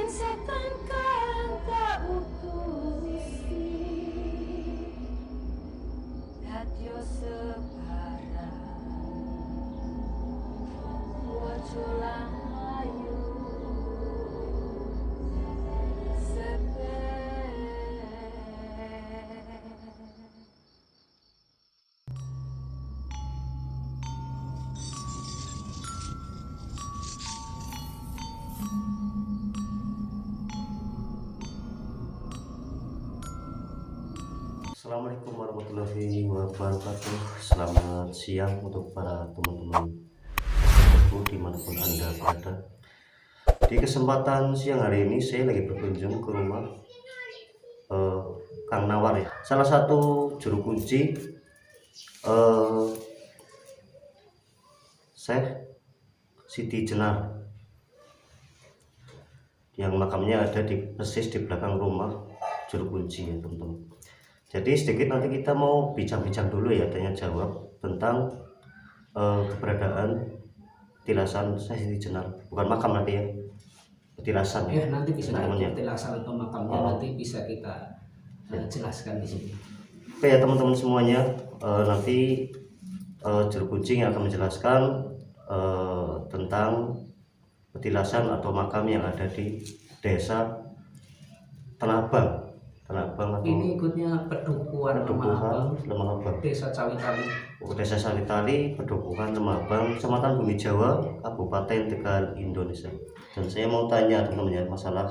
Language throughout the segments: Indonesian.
Setan kan tak utusi Dadyo sebarang Wajulayu Sepe Assalamualaikum warahmatullahi wabarakatuh. Selamat siang untuk para teman-teman dimanapun Anda berada. Di kesempatan siang hari ini saya lagi berkunjung ke rumah Kang Nawar ya, salah satu juru kunci Syekh Siti Jenar yang makamnya ada di persis di belakang rumah juru kunci ya teman-teman. Jadi sedikit nanti kita mau bincang-bincang dulu ya, tanya jawab tentang keberadaan petilasan Syekh Siti Jenar, bukan makam nanti ya, petilasan ya nanti bisa namanya. petilasan atau makamnya nanti bisa kita jelaskan di sini. Oke ya teman-teman semuanya, nanti juru kunci yang akan menjelaskan tentang petilasan atau makam yang ada di desa Tanah Abang atau ini ikutnya Pedukuhan Lemah Abang, Desa Cawitali. Desa Salitali, Pedukuhan Lemah Abang, Kecamatan Bumi Jawa, Kabupaten Tegal, Indonesia. Dan saya mau tanya teman-teman ya masalah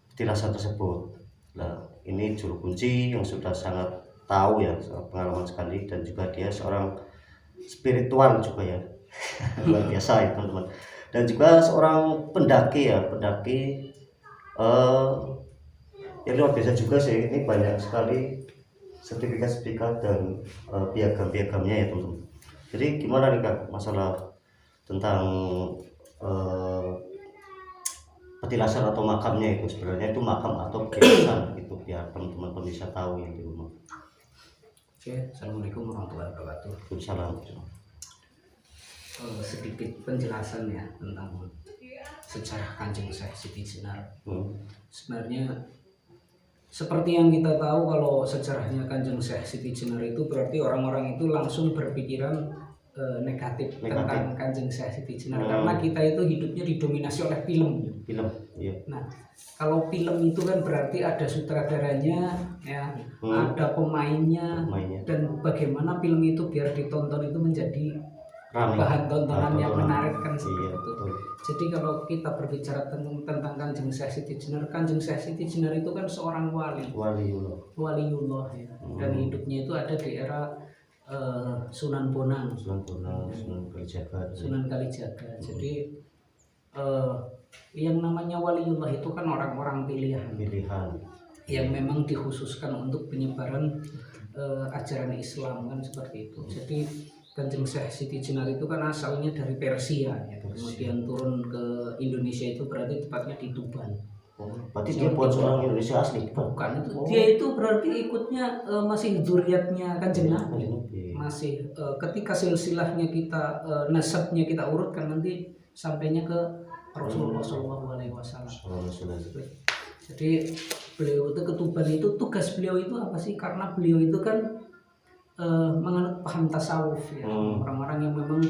petilasan tersebut. Nah, ini juru kunci yang sudah sangat tahu ya, pengalaman sekali, dan juga dia seorang spiritual juga ya. Luar biasa ya teman-teman. Dan juga seorang pendaki ya, yang luar biasa juga sih. Ini banyak sekali sertifikat dan piagam-piagamnya ya teman-teman. Jadi gimana nih Kak masalah tentang petilasan atau makamnya itu, sebenarnya itu makam atau petilasan itu, biar teman-teman bisa tahu yang di rumah. Oke, assalamualaikum warahmatullahi wabarakatuh. Salam. Sedikit penjelasan ya tentang sejarah Kanjeng Syekh Siti Jenar. Sebenarnya seperti yang kita tahu, kalau sejarahnya Kanjeng Syekh Siti Jenar itu berarti orang-orang itu langsung berpikiran negatif tentang Kanjeng Syekh Siti Jenar, karena kita itu hidupnya didominasi oleh film. Iya. Nah, kalau film itu kan berarti ada sutradaranya ya, ada pemainnya, dan bagaimana film itu biar ditonton itu menjadi bahan tontonan yang menarik kan seperti itu. Jadi kalau kita berbicara tentang Kanjeng Syekh Siti Jenar, Kanjeng Syekh Siti Jenar itu kan seorang waliullah ya. Dan hidupnya itu ada di era Sunan Bonang, Sunan Kalijaga. Jadi yang namanya waliullah itu kan orang-orang pilihan yang memang dikhususkan untuk penyebaran ajaran Islam kan seperti itu. Jadi Kanjeng Syekh Siti Jenar itu kan asalnya dari Persia ya. Kemudian turun ke Indonesia itu berarti tepatnya di Tuban. Berarti dia bukan seorang Indonesia asli? Bukan itu. Dia itu berarti ikutnya masih dzurriyyatnya Kanjeng Nabi. Masih ketika silsilahnya kita nasabnya kita urutkan nanti sampainya ke Rasulullah SAW. Jadi beliau itu ke Tuban itu, tugas beliau itu apa sih? Karena beliau itu kan menganut paham tasawuf ya, orang-orang yang memang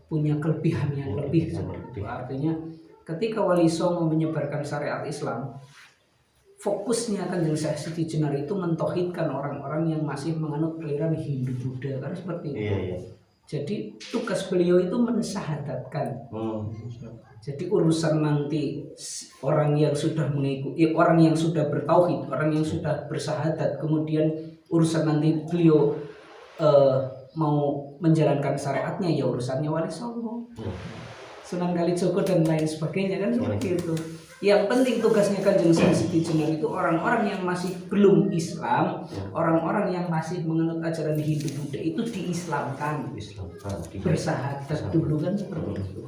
punya kelebihan yang lebih seperti itu. Artinya ketika Wali Songo menyebarkan syariat Islam, fokusnya Kanjeng Syekh Siti Jenar itu mentauhidkan orang-orang yang masih menganut aliran Hindu Buddha kan seperti itu. Iya. Jadi tugas beliau itu mensyahadatkan. Jadi urusan nanti orang yang sudah mengikuti, orang yang sudah bertauhid, orang yang sudah bersyahadat, kemudian urusan nanti beliau mau menjalankan syariatnya, ya urusannya Wali Songo, Sunan Kalijogo dan lain sebagainya kan seperti itu. Yang penting tugasnya Kanjeng Siti Jenar itu orang-orang yang masih belum Islam, orang-orang yang masih menganut ajaran Hindu Buddha itu diislamkan, bersahadat dulu kan seperti itu.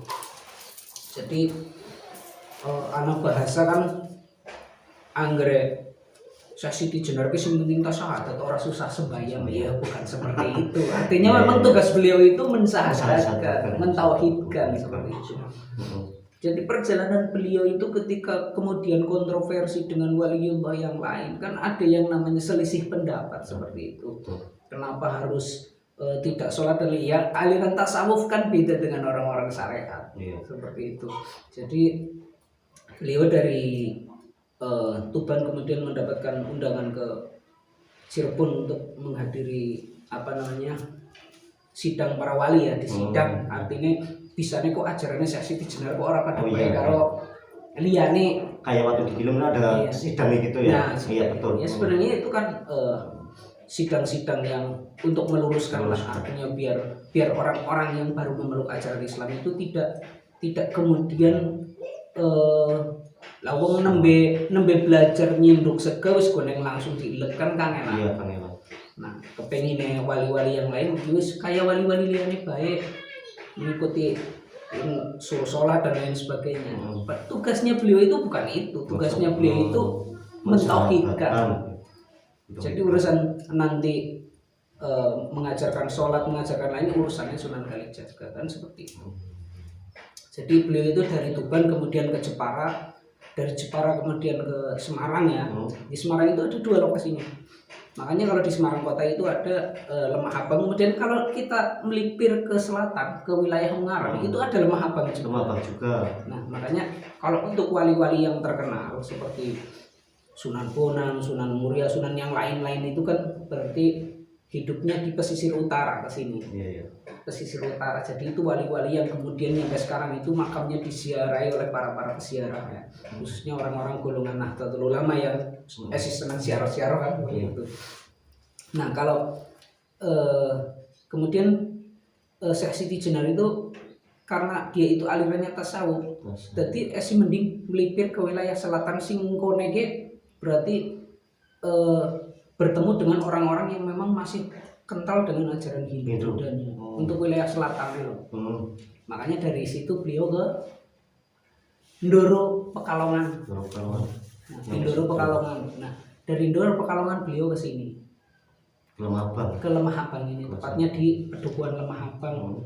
Jadi anak bahasa kan anggere Siti Jenar ki sing penting tasyahadat ora susah sembahyang ya, bukan seperti itu. Artinya memang tugas beliau itu mensyahadatkan, mentauhidkan seperti itu. Jadi perjalanan beliau itu ketika kemudian kontroversi dengan waliullah yang lain, kan ada yang namanya selisih pendapat seperti itu. Kenapa harus tidak sholat dari ya, aliran tasawuf kan beda dengan orang-orang syariat, seperti itu. Jadi beliau dari Tuban kemudian mendapatkan undangan ke Cirebon untuk menghadiri sidang para wali ya, di sidang artinya bisanya kok ajarannya Siti Jenar kok orang pada baik kalau liyane kayak waktu di film ada sidang gitu ya. Nah, iya betul. Ya sebenarnya itu kan sidang-sidang yang untuk meluruskan lah, artinya biar orang-orang yang baru memeluk ajaran Islam itu tidak kemudian lawang nembe belajar nyinduk sega wis goneng langsung diilet kan kangen. Iya kangen. Nah, kepengine wali-wali yang lain wis kayak wali-wali liyane baik mengikuti suruh sholat dan lain sebagainya. Tugasnya beliau itu bukan itu. Tugasnya beliau itu mentauhidkan. Jadi urusan nanti mengajarkan sholat, mengajarkan lain urusannya Sunan Kalijaga kan seperti itu. Jadi beliau itu dari Tuban kemudian ke Jepara, dari Jepara kemudian ke Semarang ya. Di Semarang itu ada 2 lokasinya. Makanya kalau di Semarang kota itu ada Lemah Abang. Kemudian kalau kita melipir ke selatan ke wilayah Ungaran itu ada Lemah Abang juga. Nah makanya kalau untuk wali-wali yang terkenal seperti Sunan Bonang, Sunan Muria, Sunan yang lain-lain itu kan berarti hidupnya di pesisir utara ke sini. Pesisir utara. Jadi itu wali-wali yang kemudian sampai sekarang itu makamnya disiarai oleh para peziarah ya. Khususnya orang-orang golongan Nahdlatul Ulama yang senang siarah-siarah kan begitu. Nah, kalau kemudian Siti Jenar itu karena dia itu alirannya tasawuf. Jadi mending melipir ke wilayah selatan sing konege berarti bertemu dengan orang-orang yang memang masih kental dengan ajaran Hindu Buddhanya untuk wilayah selatan itu. Makanya dari situ beliau ke Ndoro Pekalongan. Ndoro Pekalongan. Nah, dari Ndoro Pekalongan beliau ke sini. Ke Lemah Abang ini, tepatnya di Pedukuhan Lemah Abang,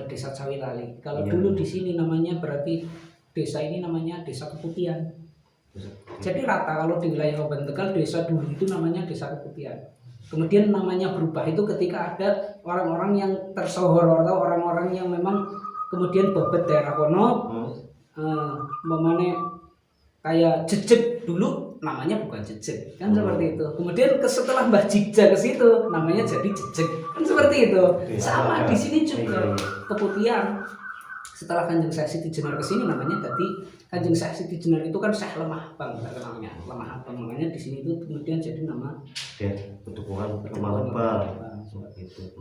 Desa Cawilali. Kalau dulu di sini namanya berarti desa ini namanya Desa Keputihan. Jadi rata kalau di wilayah Kabupaten Tegal desa dulu itu namanya Desa Keputihan. Kemudian namanya berubah itu ketika ada orang-orang yang tersohor atau orang-orang yang memang kemudian bebet daerah kono, memane kayak Jejeg dulu namanya bukan Jejeg kan seperti itu. Kemudian setelah Mbah Jigja ke situ namanya jadi Jejeg kan seperti itu. Sama di sini juga Keputihan. Setelah Kanjeng Siti Jenar ke sini namanya tadi Kanjeng Siti Jenar itu kan Syekh Lemah Abang namanya. Lemah Abang makanya di sini itu kemudian jadi nama Pedukuhan Lemah Abang.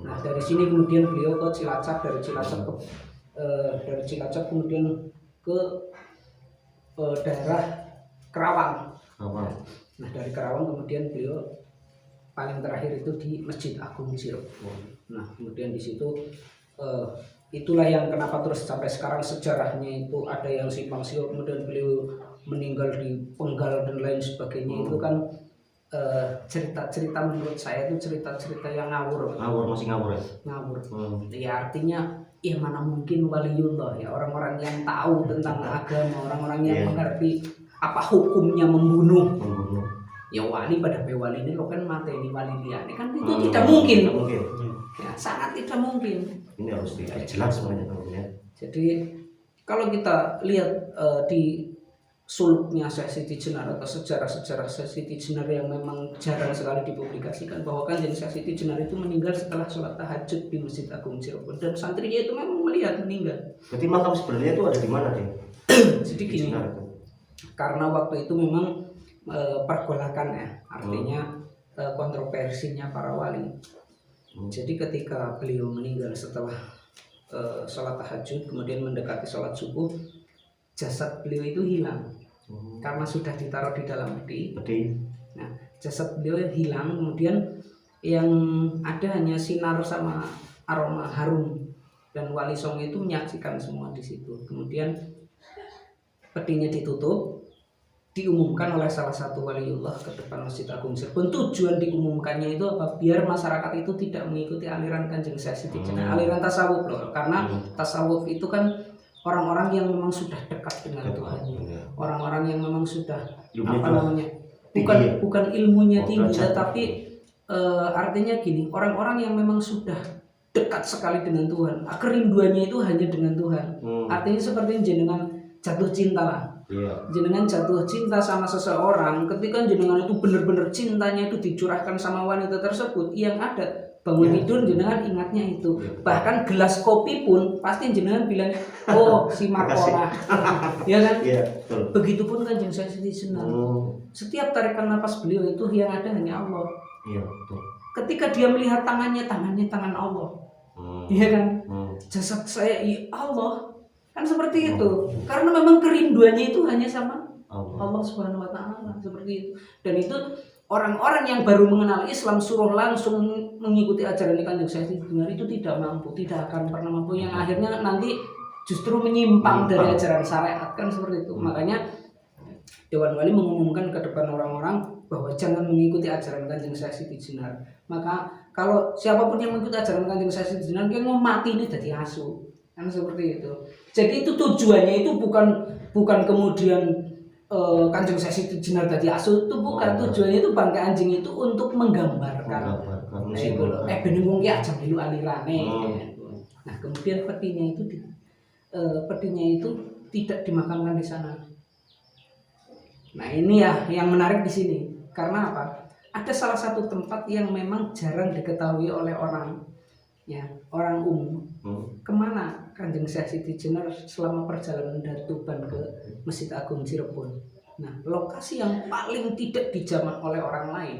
Nah, dari sini kemudian beliau ke Cilacap, dari Cilacap kemudian ke daerah Kerawang. Nah, dari Kerawang kemudian beliau paling terakhir itu di Masjid Agung Cirebon. Nah, kemudian di situ itulah yang kenapa terus sampai sekarang sejarahnya itu ada yang simpang siur, kemudian beliau meninggal di penggal dan lain sebagainya. Itu kan cerita-cerita menurut saya itu cerita-cerita yang ngawur masih ngawur ya? Ngawur. Ya artinya ya mana mungkin waliullah ya, orang-orang yang tahu tentang agama, orang-orang yang mengerti apa hukumnya membunuh. Ya wali pada wali ini lo kan mati ini wali liane kan itu tidak mungkin. Ya, sangat tidak mungkin. Ini harus jelas semuanya ya. Jadi kalau kita lihat di suluknya Siti Jenar atau sejarah-sejarah Siti Jenar yang memang jarang sekali dipublikasikan, bahwa Kanjeng Siti Jenar itu meninggal setelah sholat tahajud di Masjid Agung Cirebon dan santrinya itu memang melihat meninggal. Berarti makam sebenarnya itu ada di mana nih? Jadi gini, karena waktu itu memang pergolakan ya, artinya kontroversinya para wali. Jadi ketika beliau meninggal setelah sholat tahajud kemudian mendekati sholat subuh, jasad beliau itu hilang. karena sudah ditaruh di dalam peti. Nah, jasad beliau hilang, kemudian yang ada hanya sinar sama aroma harum, dan Wali Songo itu menyaksikan semua di situ. Kemudian petinya ditutup, diumumkan oleh salah satu waliullah ke depan Masjid Agung Cirebon. Tujuan diumumkannya itu apa? Biar masyarakat itu tidak mengikuti aliran Kanjeng Syekh Siti Jenar, aliran tasawuf loh. Karena tasawuf itu kan orang-orang yang memang sudah dekat dengan Tuhan, orang-orang yang memang sudah apa namanya, bukan ilmunya tinggi, tetapi artinya gini, orang-orang yang memang sudah dekat sekali dengan Tuhan, kerinduannya itu hanya dengan Tuhan. Artinya seperti jenengan jatuh cinta lah. Jenengan jatuh cinta sama seseorang, ketika jenengan itu benar-benar cintanya itu dicurahkan sama wanita tersebut, yang ada bangun tidur jenengan ingatnya itu. Bahkan gelas kopi pun pasti jenengan bilang, oh si Markona. Ya kan? Begitupun Kanjeng Syekh Siti Jenar. Setiap tarikan napas beliau itu yang ada hanya Allah. Ketika dia melihat tangannya tangan Allah. Iya kan? Jasad saya ya Allah. Kan seperti itu. Karena memang kerinduannya itu hanya sama Allah Subhanahu wa taala, seperti itu. Dan itu orang-orang yang baru mengenal Islam suruh langsung mengikuti ajaran Kanjeng Syekh Siti Jenar itu tidak mampu, tidak akan pernah mampu, yang akhirnya nanti justru menyimpang dari ajaran syariat, kan seperti itu. Makanya Dewan Wali mengumumkan ke depan orang-orang bahwa jangan mengikuti ajaran Kanjeng Syekh Siti Jenar. Maka kalau siapapun yang mengikuti ajaran Kanjeng Syekh Siti Jenar, dia mau mati ini jadi asu. Kan seperti itu. Jadi itu tujuannya itu bukan kemudian Kanjeng Syekh Siti Jenar tadi asu, itu bukan. Tujuannya itu bangkai anjing itu untuk menggambarkan. Bener wong ki aja melu alirane. Nah, kemudian petinya itu tidak dimakamkan di sana. Nah, ini ya yang menarik di sini. Karena apa? Ada salah satu tempat yang memang jarang diketahui oleh orang umum. Kemana Kanjeng Syekh Siti Jenar selama perjalanan dari Tuban ke Masjid Agung Cirebon? Nah, lokasi yang paling tidak dijamak oleh orang lain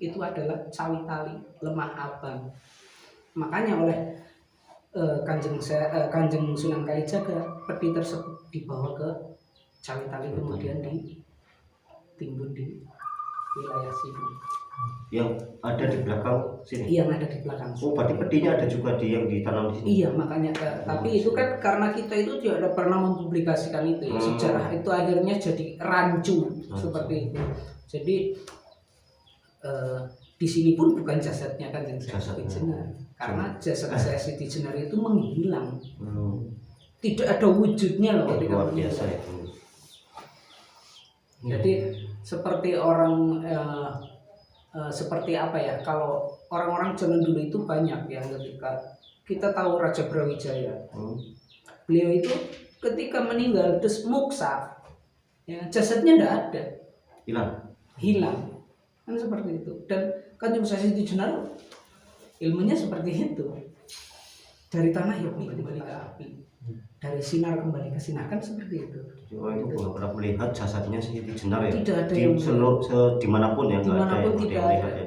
itu adalah Cawitali, Lemah Abang. Makanya oleh Kanjeng Sunan Kalijaga, peti tersebut dibawa ke Cawitali, kemudian ditimbun di wilayah sini. Yang ada di belakang sini. Yang ada di belakang. Oh, berarti petinya ada juga yang ditanam di sini. Iya, makanya tapi itu kan karena kita itu tidak pernah mempublikasikan itu ya. Sejarah itu akhirnya jadi rancu seperti itu. Jadi di sini pun bukan jasadnya Kanjeng Syekh Siti Jenar. Karena jasad Syekh Siti Jenar itu menghilang. Tidak ada wujudnya loh ketika biasa itu. Jadi seperti orang seperti apa ya, kalau orang-orang zaman dulu itu banyak yang ketika kita tahu Raja Brawijaya, beliau itu ketika meninggal terus muksa, ya, jasadnya tidak ada, hilang, kan seperti itu. Dan Kanjeng Syekh Siti Jenar ilmunya seperti itu, dari tanah yakni kembali ke api, dari sinar kembali ke sinar, kan seperti itu. Oh, itu belum pernah melihat jasadnya Siti Jenar ya? Tidak ada di dimanapun ya? Dimanapun tidak ada. Ya?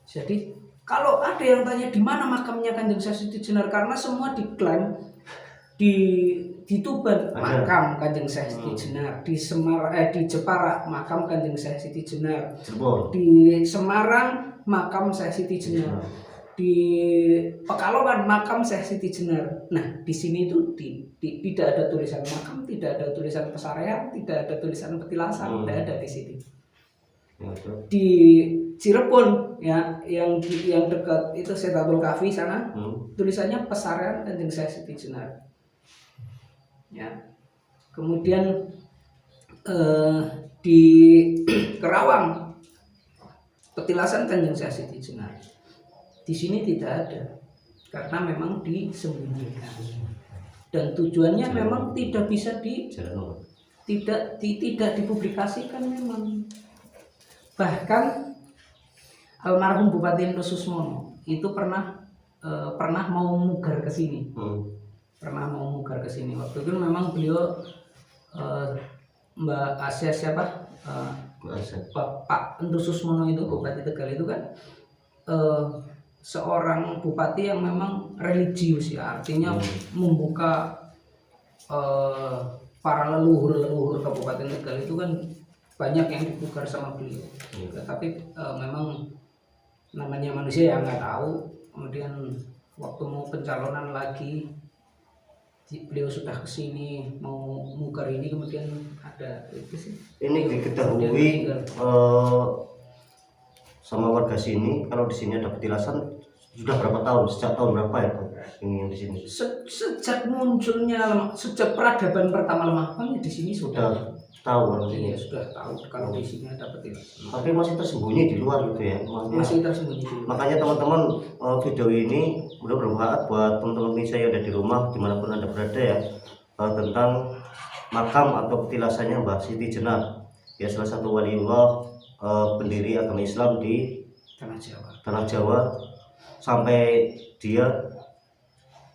Jadi kalau ada yang tanya di mana makamnya Kanjeng Syekh Siti Jenar, karena semua diklaim di Tuban makam Kanjeng Syekh Siti Jenar, di Jepara makam Kanjeng Syekh Siti Jenar, di Semarang makam Syekh Siti Jenar, di Pekalongan makam Syekh Siti Jenar. Nah, di sini itu tidak ada tulisan makam, tidak ada tulisan pesarean, tidak ada tulisan petilasan, tidak ada di sini. Di Cirebon ya, yang dekat itu Setatul Kafi sana, tulisannya pesarean Kanjeng Syekh Siti Jenar. Ya. Kemudian di Kerawang petilasan Kanjeng Syekh Siti Jenar. Di sini tidak ada karena memang disembunyikan, dan tujuannya memang tidak bisa tidak dipublikasikan memang. Bahkan almarhum Bupati Endo Susmono itu pernah mau mugar ke sini. Waktu itu memang beliau Mbak Asia siapa? Pak Endo Susmono itu Bupati Tegal itu kan seorang bupati yang memang religius ya, artinya membuka para leluhur Kabupaten Tegal itu kan banyak yang ditukar sama beliau. Tapi memang namanya manusia yang nggak tahu, kemudian waktu mau pencalonan lagi beliau sudah kesini mau mukar ini, kemudian ada itu sih. Ini diketahui sama warga sini kalau di sini ada petilasan sudah berapa tahun, sejak tahun berapa itu ini yang di sini? Sejak munculnya, sejak peradaban pertama Lemahbang di sini sudah tahu orang sini. Iya, sudah tahu kalau di sini ada petilasan. Tapi masih tersembunyi di luar gitu ya. Masih tersembunyi di luar. Makanya teman-teman, video ini udah bermanfaat buat teman-teman Indonesia yang ada di rumah dimanapun anda berada ya, tentang makam atau petilasannya Mbah Siti Jenar, ya salah satu waliullah, pendiri agama Islam di tanah Jawa sampai dia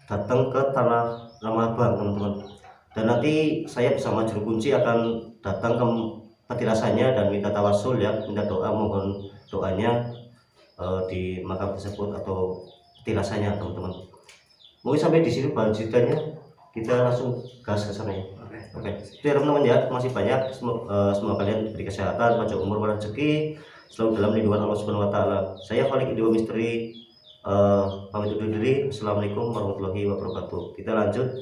datang ke tanah Lemahbang teman-teman. Dan nanti saya bersama juru kunci akan datang ke petilasannya dan minta tawasul ya, minta doa, mohon doanya di makam tersebut atau petilasannya teman-teman. Mungkin sampai di sini bahan ceritanya, kita langsung gas ke sana ya. Oke. Itu ya teman-teman ya, masih banyak. Semoga kalian diberi kesehatan, panjang umur, rezeki, selalu dalam lindungan Allah Subhanahu wa taala. Saya Khalik Idiwa Misteri pamit undur diri. Assalamualaikum warahmatullahi wabarakatuh. Kita lanjut.